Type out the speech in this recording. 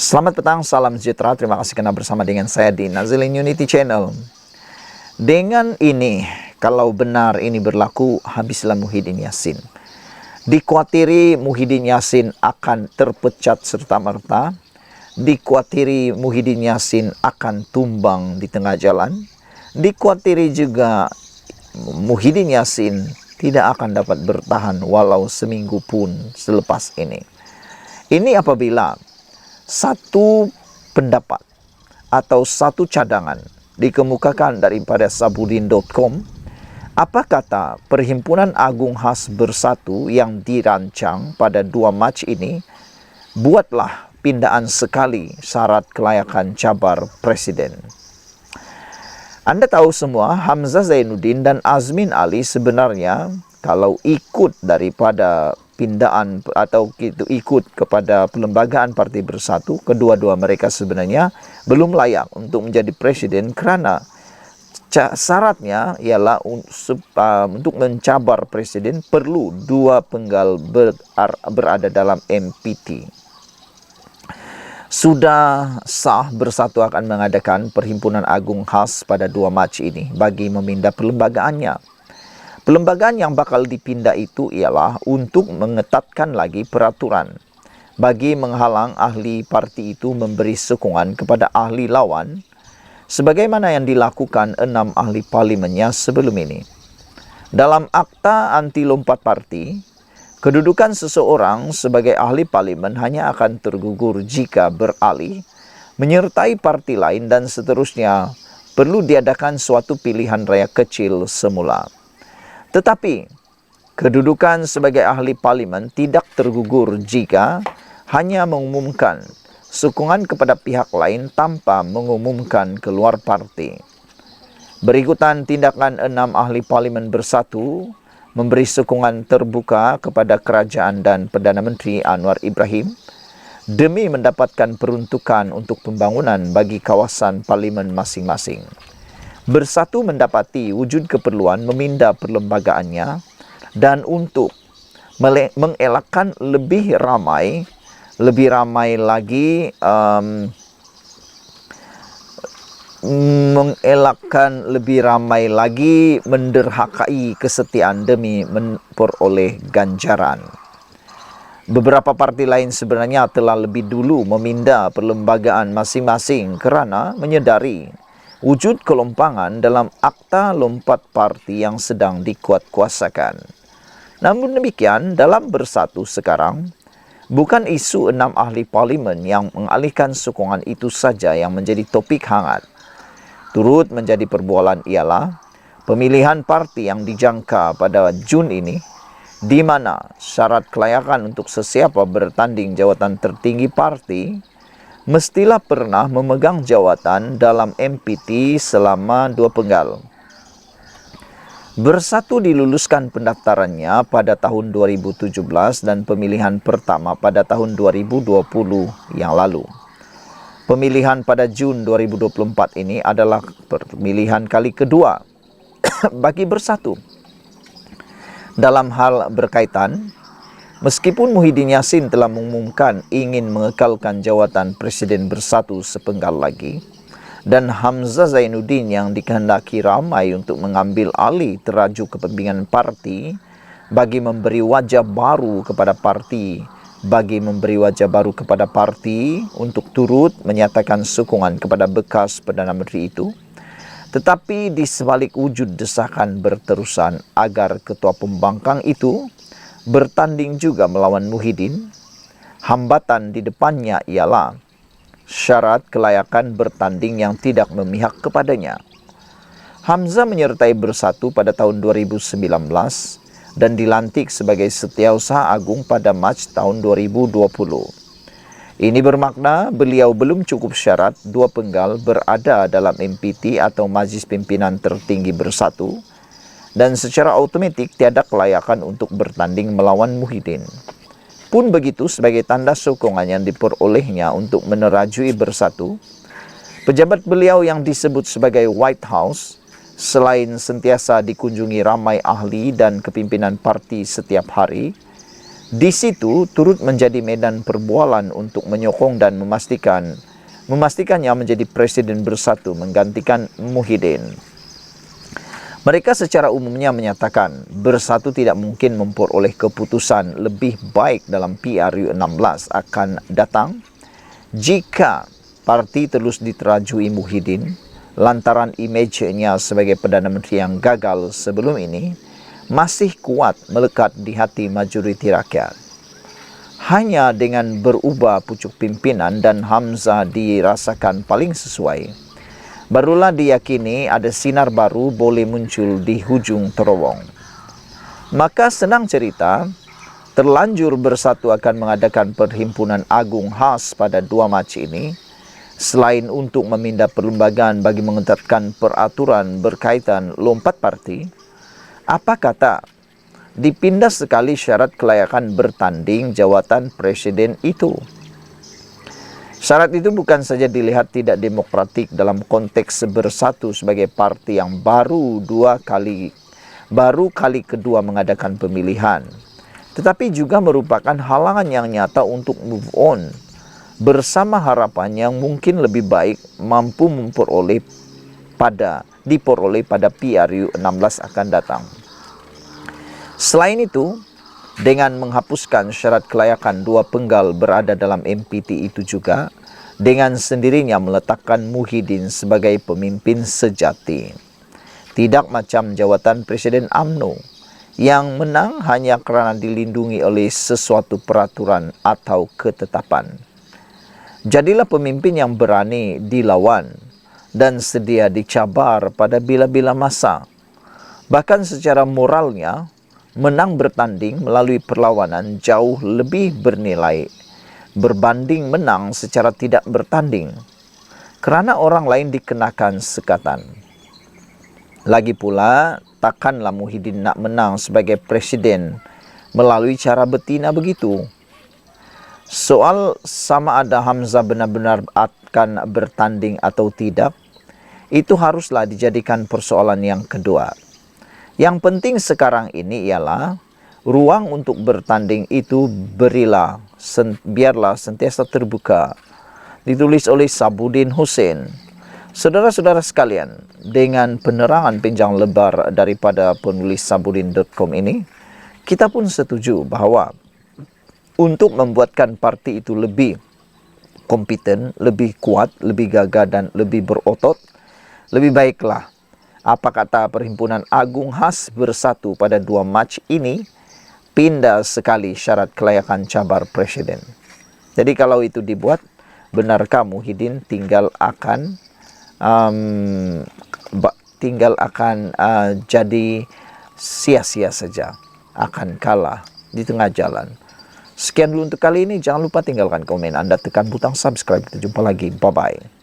Selamat petang, salam sejahtera. Terima kasih karena bersama dengan saya di Nazilin Unity Channel. Dengan ini, kalau benar ini berlaku, habislah Muhyiddin Yassin. Dikuatiri Muhyiddin Yassin akan terpecat serta-merta. Dikuatiri Muhyiddin Yassin akan tumbang di tengah jalan. Dikuatiri juga Muhyiddin Yassin tidak akan dapat bertahan walau seminggu pun selepas ini. Ini apabila satu pendapat atau satu cadangan dikemukakan daripada Sabudin.com. Apa kata Perhimpunan Agung HAS Bersatu yang dirancang pada 2 Mac ini? Buatlah pindaan sekali syarat kelayakan cabar presiden. Anda tahu semua, Hamzah Zainuddin dan Azmin Ali sebenarnya kalau ikut daripada pindaan atau ikut kepada pelembagaan Parti Bersatu, kedua-dua mereka sebenarnya belum layak untuk menjadi presiden karena syaratnya ialah untuk mencabar presiden perlu 2 penggal berada dalam MPT. Sudah sah Bersatu akan mengadakan Perhimpunan Agung HAS pada 2 Mac ini bagi memindah perlembagaannya. Perlembagaan yang bakal dipindah itu ialah untuk mengetatkan lagi peraturan bagi menghalang ahli parti itu memberi sokongan kepada ahli lawan sebagaimana yang dilakukan 6 ahli parlimennya sebelum ini. Dalam Akta Anti Lompat Parti, kedudukan seseorang sebagai ahli parlimen hanya akan tergugur jika beralih, menyertai parti lain dan seterusnya perlu diadakan suatu pilihan raya kecil semula. Tetapi, kedudukan sebagai ahli parlimen tidak tergugur jika hanya mengumumkan sokongan kepada pihak lain tanpa mengumumkan keluar parti. Berikutan tindakan 6 ahli parlimen Bersatu memberi sokongan terbuka kepada kerajaan dan Perdana Menteri Anwar Ibrahim demi mendapatkan peruntukan untuk pembangunan bagi kawasan parlimen masing-masing. Bersatu mendapati wujud keperluan memindah perlembagaannya dan untuk mengelakkan lebih ramai lagi menderhakai kesetiaan demi memperoleh ganjaran. Beberapa parti lain sebenarnya telah lebih dulu memindah perlembagaan masing-masing kerana menyedari wujud kelompangan dalam Akta Lompat Parti yang sedang dikuatkuasakan. Namun demikian, dalam Bersatu sekarang, bukan isu 6 ahli parlimen yang mengalihkan sokongan itu saja yang menjadi topik hangat. Turut menjadi perbualan ialah pemilihan parti yang dijangka pada Jun ini, di mana syarat kelayakan untuk sesiapa bertanding jawatan tertinggi parti mestilah pernah memegang jawatan dalam MPT selama 2 penggal. Bersatu diluluskan pendaftarannya pada tahun 2017 dan pemilihan pertama pada tahun 2020 yang lalu. Pemilihan pada Jun 2024 ini adalah pemilihan kali kedua bagi Bersatu. Dalam hal berkaitan, meskipun Muhyiddin Yassin telah mengumumkan ingin mengekalkan jawatan Presiden Bersatu sepenggal lagi, dan Hamzah Zainuddin yang dikehendaki ramai untuk mengambil alih teraju kepemimpinan parti bagi memberi wajah baru kepada parti untuk turut menyatakan sokongan kepada bekas Perdana Menteri itu. Tetapi di sebalik wujud desakan berterusan agar ketua pembangkang itu bertanding juga melawan Muhyiddin, hambatan di depannya ialah syarat kelayakan bertanding yang tidak memihak kepadanya. Hamzah menyertai Bersatu pada tahun 2019 dan dilantik sebagai Setiausaha Agung pada Mac tahun 2020. Ini bermakna beliau belum cukup syarat 2 penggal berada dalam MPT atau Majlis Pimpinan Tertinggi Bersatu dan secara automatik tiada kelayakan untuk bertanding melawan Muhyiddin. Pun begitu, sebagai tanda sokongan yang diperolehnya untuk menerajui Bersatu, pejabat beliau yang disebut sebagai White House, selain sentiasa dikunjungi ramai ahli dan kepimpinan parti setiap hari, Di situ turut menjadi medan perbualan untuk menyokong dan memastikannya menjadi presiden bersatu menggantikan Muhyiddin. Mereka secara umumnya menyatakan bersatu tidak mungkin memperoleh keputusan lebih baik dalam PRU 16 akan datang jika parti terus diterajui Muhyiddin lantaran imejnya sebagai Perdana Menteri yang gagal sebelum ini masih kuat melekat di hati majoriti rakyat. Hanya dengan berubah pucuk pimpinan dan Hamzah dirasakan paling sesuai, barulah diyakini ada sinar baru boleh muncul di hujung terowong. Maka senang cerita, terlanjur bersatu akan mengadakan perhimpunan agung khas pada 2 Mac ini, selain untuk memindah perlembagaan bagi mengetatkan peraturan berkaitan lompat parti. Apa kata dipindah sekali syarat kelayakan bertanding jawatan presiden itu. Syarat itu bukan saja dilihat tidak demokratik dalam konteks bersatu sebagai parti yang baru kali kedua mengadakan pemilihan, tetapi juga merupakan halangan yang nyata untuk move on bersama harapan yang mungkin lebih baik mampu diperoleh pada PRU 16 akan datang. Selain itu, dengan menghapuskan syarat kelayakan 2 penggal berada dalam MPT itu juga, dengan sendirinya meletakkan Muhyiddin sebagai pemimpin sejati. Tidak macam jawatan Presiden UMNO yang menang hanya kerana dilindungi oleh sesuatu peraturan atau ketetapan. Jadilah pemimpin yang berani dilawan dan sedia dicabar pada bila-bila masa. Bahkan secara moralnya, menang bertanding melalui perlawanan jauh lebih bernilai berbanding menang secara tidak bertanding, kerana orang lain dikenakan sekatan. Lagi pula, takkanlah Muhyiddin nak menang sebagai presiden melalui cara betina begitu. Soal sama ada Hamzah benar-benar akan bertanding atau tidak, itu haruslah dijadikan persoalan yang kedua. Yang penting sekarang ini ialah ruang untuk bertanding itu biarlah sentiasa terbuka. Ditulis oleh Sabuddin Hussein. Saudara-saudara sekalian, dengan penerangan pinjang lebar daripada penulis sabuddin.com ini, kita pun setuju bahawa untuk membuatkan parti itu lebih kompeten, lebih kuat, lebih gagah dan lebih berotot, lebih baiklah apa kata Perhimpunan Agung khas bersatu pada 2 Mac ini pindah sekali syarat kelayakan cabar presiden. Jadi kalau itu dibuat, benarkah Muhyiddin tinggal akan jadi sia-sia saja, akan kalah di tengah jalan. Sekian dulu untuk kali ini. Jangan lupa tinggalkan komen Anda, tekan butang subscribe. Kita jumpa lagi. Bye-bye.